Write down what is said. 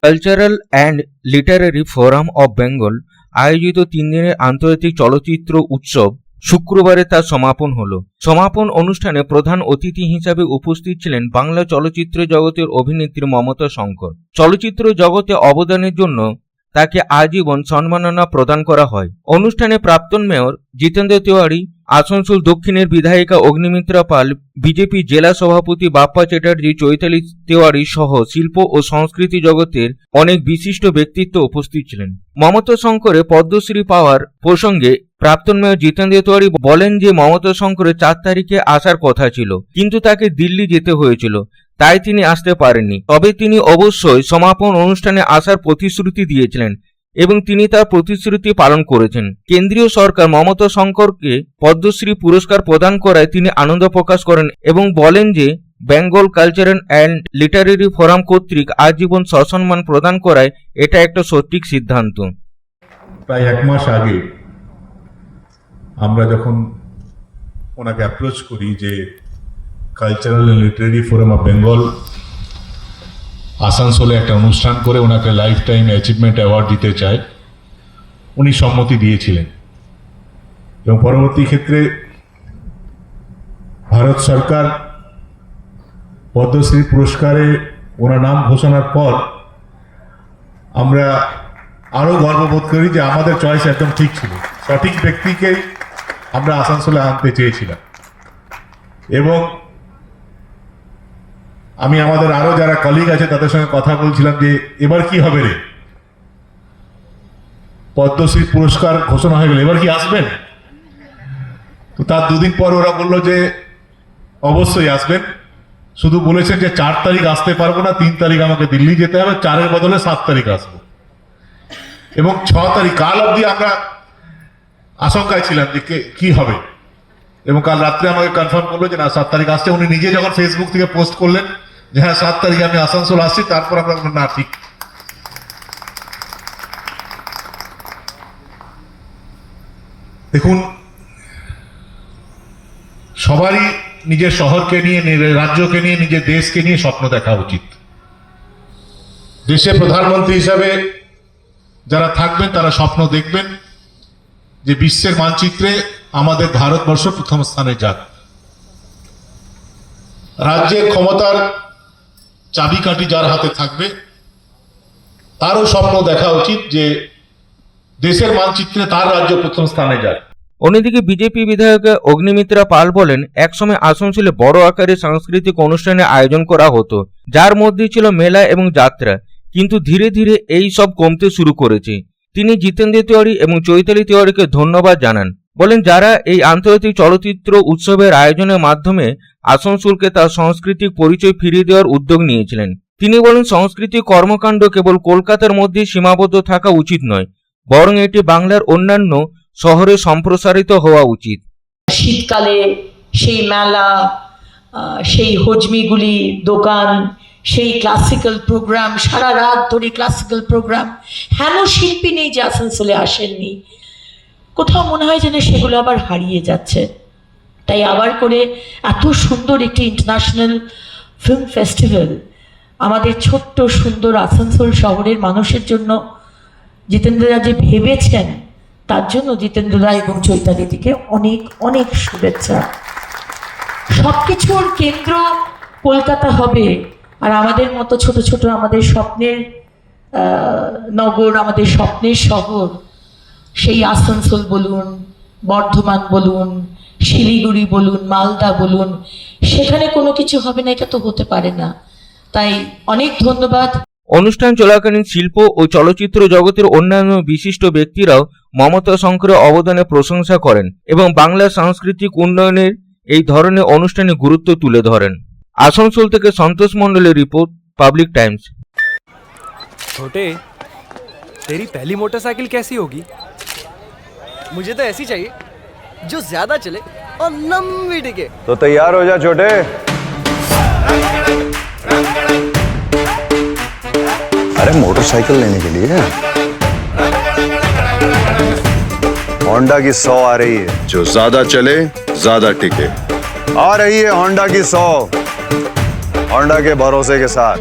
Cultural and Literary forum of Bengal আয়োজিত 3 দিনের আন্তর্জাতিক চলচ্চিত্র উৎসব শুক্রবারে তার সমাপন হলো। সমাপন অনুষ্ঠানে প্রধান অতিথি হিসাবে উপস্থিত ছিলেন বাংলা চলচ্চিত্র জগতের অভিনেত্রী মমতা শঙ্কর। চলচ্চিত্র জগতে অবদানের জন্য তাকে আজীবন সম্মাননা প্রদান করা হয়। অনুষ্ঠানে প্রাক্তন মেয়র জিতেন্দ্র তিওয়ারি, আসানসোল দক্ষিণের বিধায়িকা অগ্নিমিত্রা পাল, বিজেপি জেলা সভাপতি বাপ্পা চ্যাটার্জি, চৈতালি তিওয়ারি সহ শিল্প ও সংস্কৃতি জগতের অনেক বিশিষ্ট ব্যক্তিত্ব উপস্থিত ছিলেন। মমতা শঙ্করের পদ্মশ্রী পাওয়ার প্রসঙ্গে প্রাক্তন মেয়র জিতেন্দ্র তিওয়ারি বলেন যে মমতা শঙ্করের 4 তারিখে আসার কথা ছিল, কিন্তু তাকে দিল্লি যেতে হয়েছিল, তাই তিনি আসতে পারেননি। তবে তিনি অবশ্যই সমাপন অনুষ্ঠানে আসার প্রতিশ্রুতি দিয়েছিলেন এবং তিনি তার প্রতিশ্রুতি পালন করেছেন। কেন্দ্রীয় সরকার মমতা শঙ্করকে পদ্মশ্রী পুরস্কার প্রদান করায় তিনি আনন্দ প্রকাশ করেন এবং বলেন যে Bengal cultural and Literary forum কর্তৃক আজীবন সসম্মান প্রদান করায় এটা একটা সঠিক সিদ্ধান্ত। প্রায় 1 মাস আগে আমরা যখন ওনাকে অ্যাপ্রোচ করি যে cultural and Literary forum of Bengal আসানসোলে একটা অনুষ্ঠান করে ওনাকে লাইফ টাইম অ্যাচিভমেন্ট অ্যাওয়ার্ড দিতে চায়, উনি সম্মতি দিয়েছিলেন এবং পরবর্তী ক্ষেত্রে ভারত সরকার পদ্মশ্রী পুরস্কারে ওনার নাম ঘোষণার পর আমরা আরও গর্ববোধ করি যে আমাদের চয়েস একদম ঠিক ছিল, সঠিক ব্যক্তিকে আমরা আসানসোলে আনতে চেয়েছিলাম। এবং আমি আমাদের আরো যারা কলিগ আছে তাদের সঙ্গে কথা বলছিলাম যে এবার কি হবে রে, পদ্মশ্রী পুরস্কার ঘোষণা হয়ে গেল, এবার কি আসবেন? তো তার 2 দিন পর ওরা বললো যে অবশ্যই আসবেন, শুধু বলেছেন যে 4 তারিখ আসতে পারবো না, 3 তারিখ আমাকে দিল্লি যেতে হবে, 4-এর বদলে 7 তারিখ আসবো। এবং 6 তারিখ কাল অবধি আমরা আশঙ্কায় ছিলাম যে কি হবে, এবং কাল রাত্রে আমাকে কনফার্ম করলো যে না 7 তারিখ আসছে। উনি নিজে যখন ফেসবুক থেকে পোস্ট করলেন যে হ্যাঁ 7 তারিখে আমি আসানসোল আসছি, তারপর আমরা না ঠিক। দেখুন, সবারই নিজের শহরকে নিয়ে, নিজের রাজ্যকে নিয়ে, নিজের দেশকে নিয়ে স্বপ্ন দেখা উচিত। দেশে প্রধানমন্ত্রী হিসাবে যারা থাকবেন তারা স্বপ্ন দেখবেন যে বিশ্বের মানচিত্রে আমাদের ভারতবর্ষ প্রথম স্থানে যাক। রাজ্যের ক্ষমতার চাবিকাঠি যার হাতে থাকবে তারও স্বপ্ন দেখা উচিত যে দেশের মানচিত্রে তার রাজ্য প্রথম স্থানে যাক। অন্যদিকে বিজেপি বিধায়ক অগ্নিমিত্রা পাল বলেন, একসময় আসানসোলে বড় আকারে সাংস্কৃতিক অনুষ্ঠানের আয়োজন করা হতো, যার মধ্যে ছিল মেলা এবং যাত্রা, কিন্তু ধীরে ধীরে এই সব কমতে শুরু করেছে। তিনি জিতেন্দ্র তিওয়ারি এবং চৈতালি তিওয়ারিকে ধন্যবাদ জানান। বলেন, যারা এই আন্তর্জাতিক চলচ্চিত্র উৎসবের আয়োজনের মাধ্যমে আসানসোলকে তার সাংস্কৃতিক পরিচয় ফিরিয়ে দেওয়ার উদ্যোগ নিয়েছিলেন। তিনি বলেন, সাংস্কৃতিক কর্মকাণ্ড কেবল কলকাতার মধ্যে সীমাবদ্ধ থাকা উচিত নয়, বরং এটি বাংলার অন্যান্য শহরে সম্প্রসারিত হওয়া উচিত। শীতকালে সেই মেলা, সেই হজমিগুলি দোকান, সেই ক্লাসিক্যাল প্রোগ্রাম, সারা রাত ধরে ক্লাসিক্যাল প্রোগ্রাম, হেন শিল্পী নেই যে আসানসোলে আসেননি। কোথাও মনে হয় যেন সেগুলো আবার হারিয়ে যাচ্ছে। তাই আবার করে এত সুন্দর একটি ইন্টারন্যাশনাল ফিল্ম ফেস্টিভ্যাল আমাদের ছোট্ট সুন্দর আসানসোল শহরের মানুষের জন্য জিতেন্দ্রদা যে ভেবেছেন, তার জন্য জিতেন্দ্রদা এবং চৈতালিদিকে অনেক অনেক শুভেচ্ছা। সব কিছুর কেন্দ্র কলকাতা হবে, আর আমাদের মতো ছোট ছোট আমাদের স্বপ্নের নগর, আমাদের স্বপ্নের শহর, সেই আসানসোল বলুন, বর্ধমান বলুন, শিলিগুড়ি বলুন, মালদা বলুন, সেখানে কোনো কিছু হবে না, এটা তো হতে পারে না। তাই অনেক ধন্যবাদ। অনুষ্ঠান চলাকালীন শিল্প ও চলচ্চিত্র জগতের অন্যান্য বিশিষ্ট ব্যক্তিরাও মমতা শঙ্করের অবদানের প্রশংসা করেন এবং বাংলার সাংস্কৃতিক উন্নয়নের এই ধরনের অনুষ্ঠানে গুরুত্ব তুলে ধরেন। आसनसोल থেকে संतोष मंडल रिपोर्ट, पब्लिक टाइम्स। छोटे, तेरी पहली मोटरसाइकिल कैसी होगी? मुझे तो ऐसी चाहिए जो ज्यादा चले और लंबी टिके। तो तैयार हो जा छोटे। अरे मोटरसाइकिल लेने के लिए होंडा की 100 आ रही है, जो ज्यादा चले ज्यादा टिके। आ रही है होंडा की 100, होंडा के भरोसे के साथ।